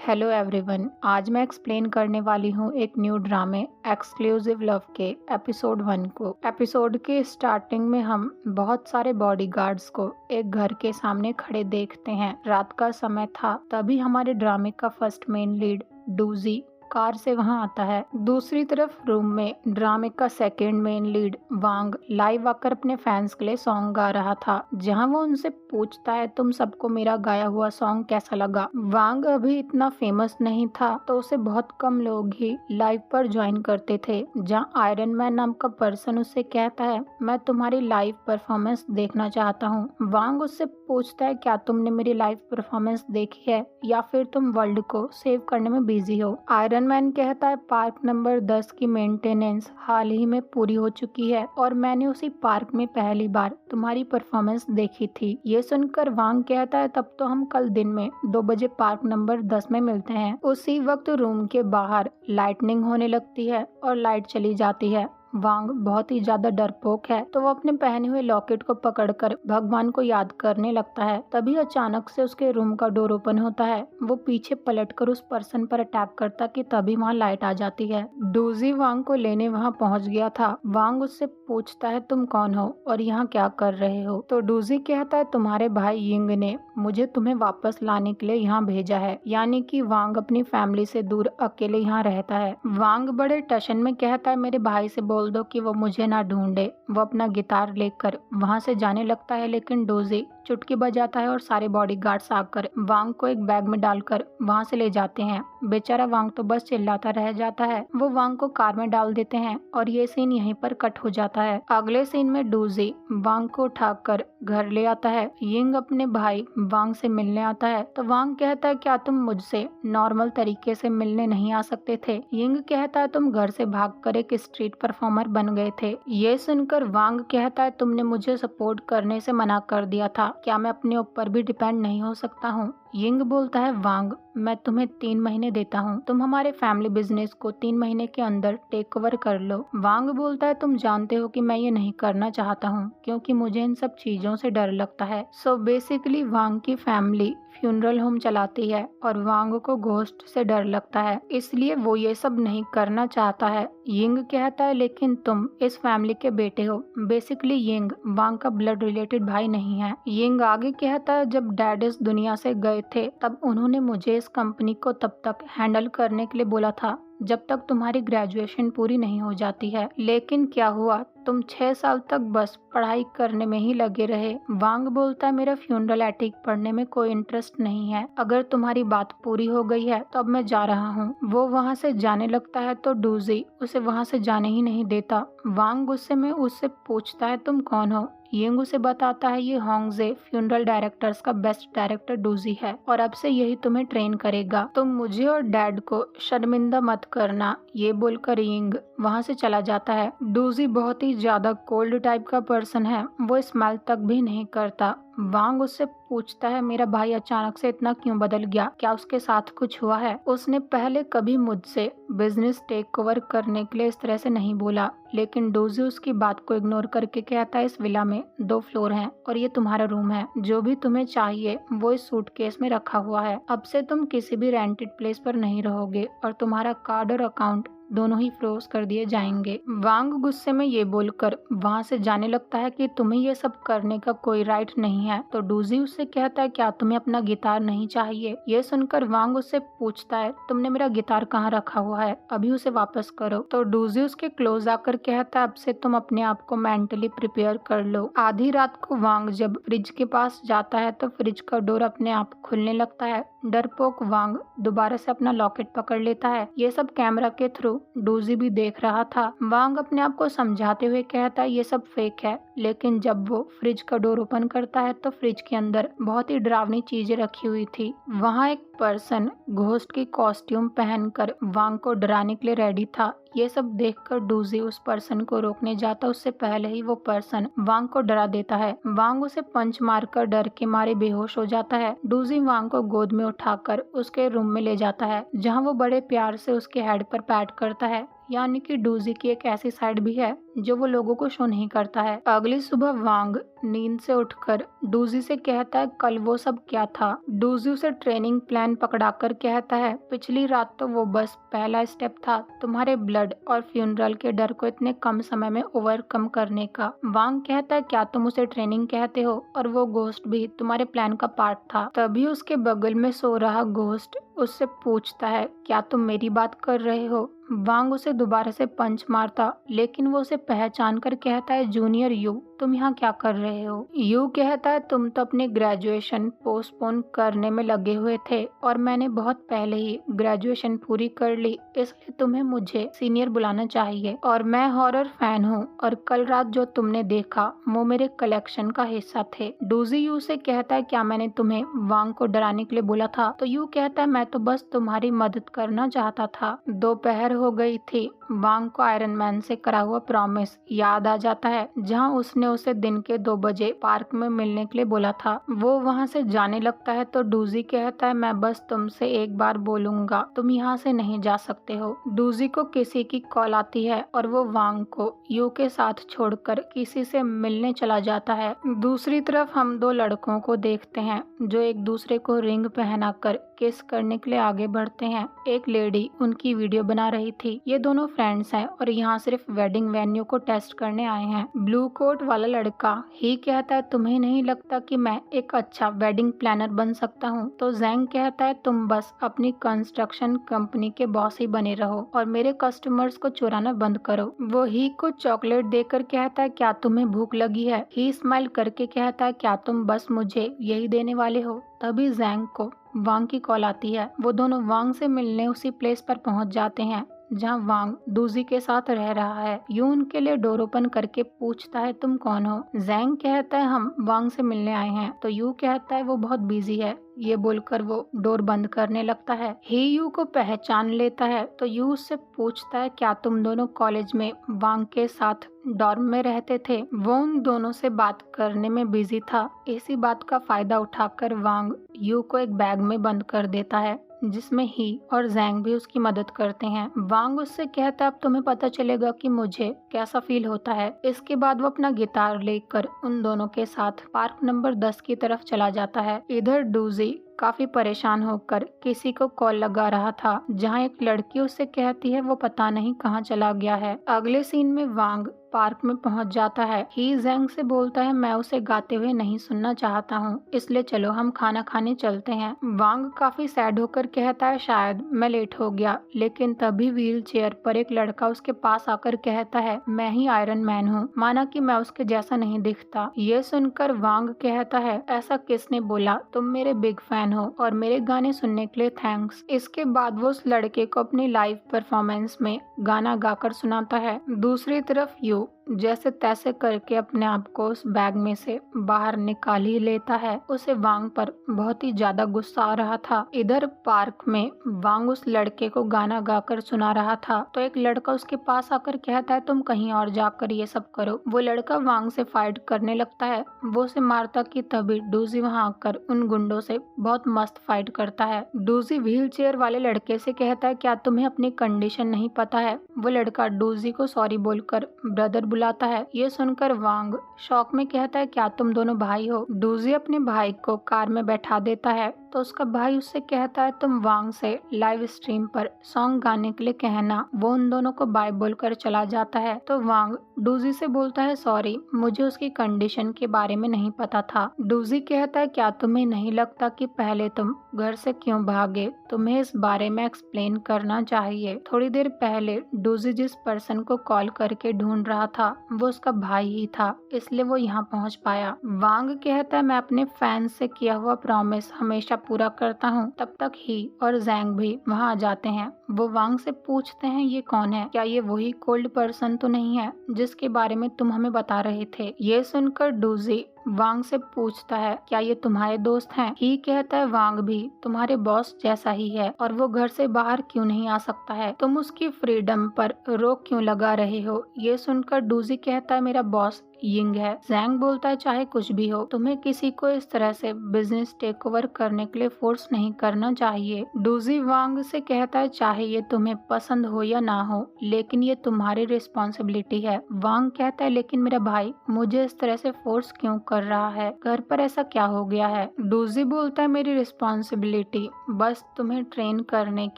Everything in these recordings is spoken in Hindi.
Hello everyone. आज मैं एक्सप्लेन करने वाली हूँ एक न्यू ड्रामे एक्सक्लूसिव लव के एपिसोड 1 को। एपिसोड के स्टार्टिंग में हम बहुत सारे बॉडीगार्ड्स को एक घर के सामने खड़े देखते हैं। रात का समय था, तभी हमारे ड्रामे का फर्स्ट मेन लीड डूजी कार से वहां आता है। दूसरी तरफ रूम में ड्रामे का सेकंड मेन लीड वांग लाइव आकर अपने फैंस के लिए सॉन्ग गा रहा था, जहां वो उनसे पूछता है तुम सबको मेरा गाया हुआ सॉन्ग कैसा लगा। वांग अभी इतना फेमस नहीं था, तो उसे बहुत कम लोग ही लाइव पर ज्वाइन करते थे। जहां आयरन मैन नाम का पर्सन उससे कहता है मैं तुम्हारी लाइव परफॉर्मेंस देखना चाहता हूँ। वांग उससे पूछता है क्या तुमने मेरी लाइव परफॉर्मेंस देखी है या फिर तुम वर्ल्ड को सेव करने में बिजी हो। आयरन मैन कहता है पार्क नंबर 10 की मेंटेनेंस हाल ही में पूरी हो चुकी है और मैंने उसी पार्क में पहली बार तुम्हारी परफॉर्मेंस देखी थी। ये सुनकर वांग कहता है तब तो हम कल दिन में 2 बजे पार्क नंबर 10 में मिलते हैं। उसी वक्त रूम के बाहर लाइटनिंग होने लगती है और लाइट चली जाती है। वांग बहुत ही ज्यादा डरपोक है, तो वो अपने पहने हुए लॉकेट को पकड़कर भगवान को याद करने लगता है। तभी अचानक से उसके रूम का डोर ओपन होता है। वो पीछे पलटकर उस पर्सन पर अटैक करता कि तभी वहाँ लाइट आ जाती है। डूजी वांग को लेने वहाँ पहुँच गया था। वांग उससे पूछता है तुम कौन हो और यहाँ क्या कर रहे हो। तो डूजी कहता है तुम्हारे भाई यिंग ने मुझे तुम्हें वापस लाने के लिए यहाँ भेजा है। यानी कि वांग अपनी फैमिली से दूर अकेले यहाँ रहता है। वांग बड़े टशन में कहता है मेरे भाई से बोल दो कि वो मुझे ना ढूंढे। वो अपना गिटार लेकर वहाँ से जाने लगता है, लेकिन डोजी चुटकी बजाता है और सारे बॉडीगार्ड्स आकर वांग को एक बैग में डालकर वहाँ से ले जाते हैं। बेचारा वांग तो बस चिल्लाता रह जाता है। वो वांग को कार में डाल देते हैं और ये सीन यहीं पर कट हो जाता है। अगले सीन में डूजी वांग को उठाकर घर ले आता है। यिंग अपने भाई वांग से मिलने आता है, तो वांग कहता है क्या तुम मुझसे नॉर्मल तरीके से मिलने नहीं आ सकते थे। यिंग कहता है तुम घर से भागकर एक स्ट्रीट परफॉर्मर बन गए थे। ये सुनकर वांग कहता है तुमने मुझे सपोर्ट करने से मना कर दिया था, क्या मैं अपने ऊपर भी डिपेंड नहीं हो सकता हूँ। यिंग बोलता है वांग मैं तुम्हें 3 महीने देता हूँ, तुम हमारे फैमिली बिजनेस को 3 महीने के अंदर टेक ओवर कर लो। वांग बोलता है तुम जानते हो कि मैं ये नहीं करना चाहता हूँ क्योंकि मुझे इन सब चीजों से डर लगता है। सो बेसिकली वांग की फैमिली फ्यूनरल होम चलाती है और वांग को घोस्ट से डर लगता है, इसलिए वो ये सब नहीं करना चाहता है। यिंग कहता है लेकिन तुम इस फैमिली के बेटे हो। बेसिकली यिंग वांग का ब्लड रिलेटेड भाई नहीं है। यिंग आगे कहता है जब डैड इस दुनिया से गए थे तब उन्होंने मुझे इस कंपनी को तब तक हैंडल करने के लिए बोला था जब तक तुम्हारी ग्रेजुएशन पूरी नहीं हो जाती है, लेकिन क्या हुआ तुम 6 साल तक बस पढ़ाई करने में ही लगे रहे। वांग बोलता है मेरा फ्यूनरल एटिक पढ़ने में कोई इंटरेस्ट नहीं है, अगर तुम्हारी बात पूरी हो गई है तो अब मैं जा रहा हूँ। वो वहाँ से जाने लगता है तो डूजी उसे वहाँ से जाने ही नहीं देता। वांग गुस्से में उससे पूछता है तुम कौन हो। यिंग उसे बताता है ये होंगजे फ्यूनरल डायरेक्टर्स का बेस्ट डायरेक्टर डूजी है और अब से यही तुम्हें ट्रेन करेगा, तुम मुझे और डैड को शर्मिंदा मत करना। ये बोलकर यिंग वहाँ से चला जाता है। डूजी बहुत ही ज्यादा कोल्ड टाइप का पर्सन है, वो स्मेल तक भी नहीं करता। वांग उससे पूछता है मेरा भाई अचानक से इतना क्यों बदल गया, क्या उसके साथ कुछ हुआ है। उसने पहले कभी मुझसे बिजनेस टेक ओवर करने के लिए इस तरह से नहीं बोला, लेकिन डोजी उसकी बात को इग्नोर करके कहता है इस विला में 2 फ्लोर हैं और ये तुम्हारा रूम है, जो भी तुम्हें चाहिए वो इस सूटकेस में रखा हुआ है। अब से तुम किसी भी रेंटेड प्लेस पर नहीं रहोगे और तुम्हारा कार्ड और अकाउंट दोनों ही फ्रोज कर दिए जाएंगे। वांग गुस्से में ये बोलकर वहाँ से जाने लगता है कि तुम्हें ये सब करने का कोई राइट नहीं है। तो डूजी उससे कहता है क्या तुम्हें अपना गिटार नहीं चाहिए। ये सुनकर वांग उससे पूछता है तुमने मेरा गिटार कहाँ रखा हुआ है, अभी उसे वापस करो। तो डूजी उसके क्लोज आकर कहता है अब से तुम अपने आप को मेंटली प्रिपेयर कर लो। आधी रात को वांग जब फ्रिज के पास जाता है तो फ्रिज का डोर अपने आप खुलने लगता है। डरपोक वांग दोबारा से अपना लॉकेट पकड़ लेता है। ये सब कैमरा के थ्रू डूजी भी देख रहा था। वांग अपने आप को समझाते हुए कहता है ये सब फेक है, लेकिन जब वो फ्रिज का डोर ओपन करता है तो फ्रिज के अंदर बहुत ही डरावनी चीजें रखी हुई थी। वहाँ एक पर्सन घोस्ट की कॉस्ट्यूम पहनकर वांग को डराने के लिए रेडी था। ये सब देखकर डूजी उस पर्सन को रोकने जाता, उससे पहले ही वो पर्सन वांग को डरा देता है। वांग उसे पंच मारकर डर के मारे बेहोश हो जाता है। डूजी वांग को गोद में उठाकर उसके रूम में ले जाता है, जहां वो बड़े प्यार से उसके हेड पर पैट करता है। यानी कि डूजी की एक ऐसी साइड भी है जो वो लोगों को शो नहीं करता है। अगली सुबह वांग नींद से उठकर डूजी से कहता है कल वो सब क्या था। डूजी उसे ट्रेनिंग प्लान पकड़ाकर कहता है पिछली रात तो वो बस पहला स्टेप था तुम्हारे ब्लड और फ्यूनरल के डर को इतने कम समय में ओवरकम करने का। वांग कहता है क्या तुम उसे ट्रेनिंग कहते हो, और वो घोस्ट भी तुम्हारे प्लान का पार्ट था। तभी उसके बगल में सो रहा घोस्ट उससे पूछता है क्या तुम मेरी बात कर रहे हो। वांग उसे दोबारा से पंच मारता, लेकिन वो उसे पहचान कर कहता है जूनियर यू तुम यहाँ क्या कर रहे हो। यू कहता है तुम तो अपनी ग्रेजुएशन पोस्टपोन करने में लगे हुए थे और मैंने बहुत पहले ही ग्रेजुएशन पूरी कर ली, इसलिए तुम्हें मुझे सीनियर बुलाना चाहिए। और मैं हॉरर फैन हूँ और कल रात जो तुमने देखा वो मेरे कलेक्शन का हिस्सा थे। डूजी यू से कहता है क्या मैंने तुम्हें वांग को डराने के लिए बोला था। तो यू कहता है मैं तो बस तुम्हारी मदद करना चाहता था। दोपहर हो गई थी। वांग को आयरन मैन से करा हुआ प्रॉमिस याद आ जाता है जहां उसने उसे दिन के 2 बजे पार्क में मिलने के लिए बोला था। वो वहां से जाने लगता है तो डूजी कहता है मैं बस तुमसे एक बार बोलूंगा, तुम यहाँ से नहीं जा सकते हो। डूजी को किसी की कॉल आती है और वो वांग को यू के साथ छोड़कर किसी से मिलने चला जाता है। दूसरी तरफ हम 2 लड़कों को देखते हैं जो एक दूसरे को रिंग पहनाकर किस करने के लिए आगे बढ़ते हैं। एक लेडी उनकी वीडियो बना रही थी। ये दोनों फ्रेंड्स हैं और यहाँ सिर्फ वेडिंग वेन्यू को टेस्ट करने आए हैं। ब्लू कोट वाला लड़का ही कहता है तुम्हें नहीं लगता कि मैं एक अच्छा वेडिंग प्लानर बन सकता हूँ। तो जैंग कहता है तुम बस अपनी कंस्ट्रक्शन कंपनी के बॉस ही बने रहो और मेरे कस्टमर्स को चुराना बंद करो। वो ही को चॉकलेट देकर कहता है क्या तुम्हें भूख लगी है। ही स्माइल करके कहता है क्या तुम बस मुझे यही देने वाले हो। तभी जैंग को वांग की कॉल आती है। वो दोनों वांग से मिलने उसी प्लेस पर पहुंच जाते हैं जहां वांग डूजी के साथ रह रहा है। यू उनके लिए डोर ओपन करके पूछता है तुम कौन हो। जैंग कहता है हम वांग से मिलने आए हैं। तो यू कहता है वो बहुत बिजी है। ये बोलकर वो डोर बंद करने लगता है। ही यू को पहचान लेता है तो यू उससे पूछता है क्या तुम दोनों कॉलेज में वांग के साथ डॉर्म में रहते थे। वो उन दोनों से बात करने में बिजी था। इसी बात का फायदा उठाकर वांग यू को एक बैग में बंद कर देता है जिसमें ही और जैंग भी उसकी मदद करते हैं। वांग उससे कहता है अब तुम्हें पता चलेगा कि मुझे कैसा फील होता है। इसके बाद वो अपना गिटार लेकर उन दोनों के साथ पार्क नंबर 10 की तरफ चला जाता है। इधर डूजी काफी परेशान होकर किसी को कॉल लगा रहा था जहां एक लड़की उससे कहती है वो पता नहीं कहां चला गया है। अगले सीन में वांग पार्क में पहुंच जाता है। ही जैंग से बोलता है मैं उसे गाते हुए नहीं सुनना चाहता हूं, इसलिए चलो हम खाना खाने चलते हैं। वांग काफी सैड होकर कहता है शायद मैं लेट हो गया, लेकिन तभी व्हील चेयर पर एक लड़का उसके पास आकर कहता है मैं ही आयरन मैन हूँ, माना कि मैं उसके जैसा नहीं दिखता। ये सुनकर वांग कहता है ऐसा किसने बोला, तुम मेरे बिग फैन हो और मेरे गाने सुनने के लिए थैंक्स। इसके बाद वो उस लड़के को अपनी लाइव परफॉर्मेंस में गाना गाकर सुनाता है। दूसरी तरफ यू जैसे तैसे करके अपने आप को उस बैग में से बाहर निकाल ही लेता है। उसे वांग पर बहुत ही ज्यादा गुस्सा आ रहा था। इधर पार्क में वांग उस लड़के को गाना गाकर सुना रहा था तो एक लड़का उसके पास आकर कहता है तुम कहीं और जाकर ये सब करो। वो लड़का वांग से फाइट करने लगता है। वो उसे मारता कि तभी डूजी वहां आकर उन गुंडों से बहुत मस्त फाइट करता है। डूजी व्हील चेयर वाले लड़के से कहता है क्या तुम्हें अपनी कंडीशन नहीं पता है। वो लड़का डूजी को सॉरी बोलकर ब्रदर बुलाता है। ये सुनकर वांग शौक में कहता है क्या तुम दोनों भाई हो। डूजी अपने भाई को कार में बैठा देता है तो उसका भाई उससे कहता है तुम वांग से लाइव स्ट्रीम पर सॉन्ग गाने के लिए कहना। वो उन दोनों को बाय बोलकर चला जाता है तो वांग डूजी से बोलता है सॉरी, मुझे उसकी कंडीशन के बारे में नहीं पता था। डूजी कहता है क्या तुम्हें नहीं लगता कि पहले तुम घर से क्यों भागे, तुम्हें इस बारे में एक्सप्लेन करना चाहिए। थोड़ी देर पहले डूजी जिस पर्सन को कॉल करके ढूंढ रहा था वो उसका भाई ही था, इसलिए वो यहाँ पहुँच पाया। वांग कहता है मैं अपने फैंस से किया हुआ प्रॉमिस हमेशा पूरा करता हूँ। तब तक ही और जैंग भी वहाँ आ जाते हैं। वो वांग से पूछते हैं ये कौन है, क्या ये वही कोल्ड पर्सन तो नहीं है जिसके बारे में तुम हमें बता रहे थे। ये सुनकर डूजी वांग से पूछता है क्या ये तुम्हारे दोस्त हैं? ही कहता है वांग भी तुम्हारे बॉस जैसा ही है और वो घर से बाहर क्यों नहीं आ सकता है? तुम उसकी फ्रीडम पर रोक क्यों लगा रहे हो? ये सुनकर डूजी कहता है मेरा बॉस यिंग है। जैंग बोलता है चाहे कुछ भी हो तुम्हें किसी को इस तरह से बिजनेस टेक ओवर करने के लिए फोर्स नहीं करना चाहिए। डूजी वांग से कहता है चाहे ये तुम्हें पसंद हो या ना हो लेकिन ये तुम्हारी रिस्पॉन्सिबिलिटी है। वांग कहता है लेकिन मेरा भाई मुझे इस तरह से फोर्स क्यों कर रहा है? घर पर ऐसा क्या हो गया है? डूजी बोलता है मेरी रिस्पॉन्सिबिलिटी बस तुम्हें ट्रेन करने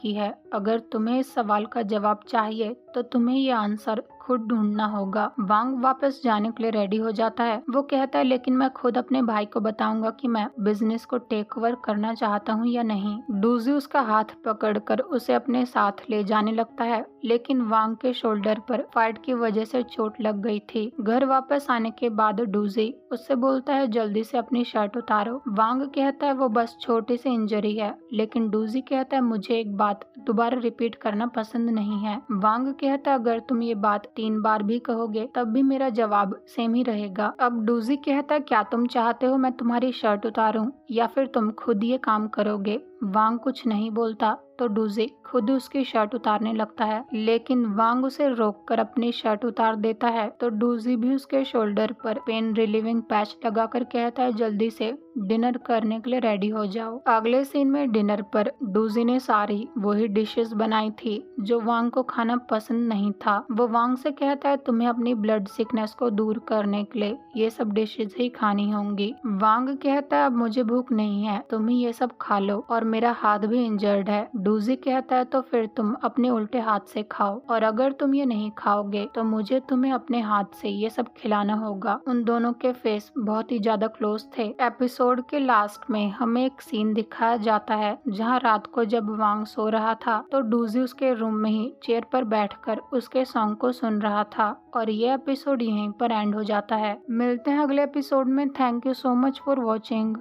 की है। अगर तुम्हें इस सवाल का जवाब चाहिए तो तुम्हें ये आंसर खुद ढूंढना होगा। वांग वापस जाने के लिए रेडी हो जाता है। वो कहता है लेकिन मैं खुद अपने भाई को बताऊंगा कि मैं बिजनेस को टेक ओवर करना चाहता हूँ या नहीं। डूजी उसका हाथ पकड़कर उसे अपने साथ ले जाने लगता है लेकिन वांग के शोल्डर पर फाइट की वजह से चोट लग गई थी। घर वापस आने के बाद डूजी उससे बोलता है जल्दी से अपनी शर्ट उतारो। वांग कहता है वो बस छोटी सी इंजरी है लेकिन डूजी कहता है मुझे एक बात दोबारा रिपीट करना पसंद नहीं है। वांग कहता है अगर तुम ये बात 3 बार भी कहोगे तब भी मेरा जवाब सेम ही रहेगा। अब डूजी कहता है क्या तुम चाहते हो मैं तुम्हारी शर्ट उतारूं या फिर तुम खुद ये काम करोगे? वांग कुछ नहीं बोलता तो डूजी खुद उसकी शर्ट उतारने लगता है लेकिन वांग उसे रोककर अपनी शर्ट उतार देता है तो डूजी भी उसके शोल्डर पर पेन रिलीविंग पैच लगाकर कहता है जल्दी से डिनर करने के लिए रेडी हो जाओ। अगले सीन में डिनर पर डूजी ने सारी वही डिशेस बनाई थी जो वांग को खाना पसंद नहीं था। वो वांग से कहता है तुम्हें अपनी ब्लड सिकनेस को दूर करने के लिए ये सब डिशेस ही खानी होंगी। वांग कहता है अब मुझे भूख नहीं है तुम ही ये सब खा लो और मेरा हाथ भी इंजर्ड है। डूजी कहता है तो फिर तुम अपने उल्टे हाथ से खाओ और अगर तुम ये नहीं खाओगे तो मुझे तुम्हें अपने हाथ से ये सब खिलाना होगा। उन दोनों के फेस बहुत ही ज्यादा क्लोज थे। एपिसोड के लास्ट में हमें एक सीन दिखाया जाता है जहाँ रात को जब वांग सो रहा था तो डूजी उसके रूम में ही चेयर पर बैठकर उसके सॉन्ग को सुन रहा था और ये एपिसोड यहीं पर एंड हो जाता है। मिलते हैं अगले एपिसोड में। Thank you so much for watching.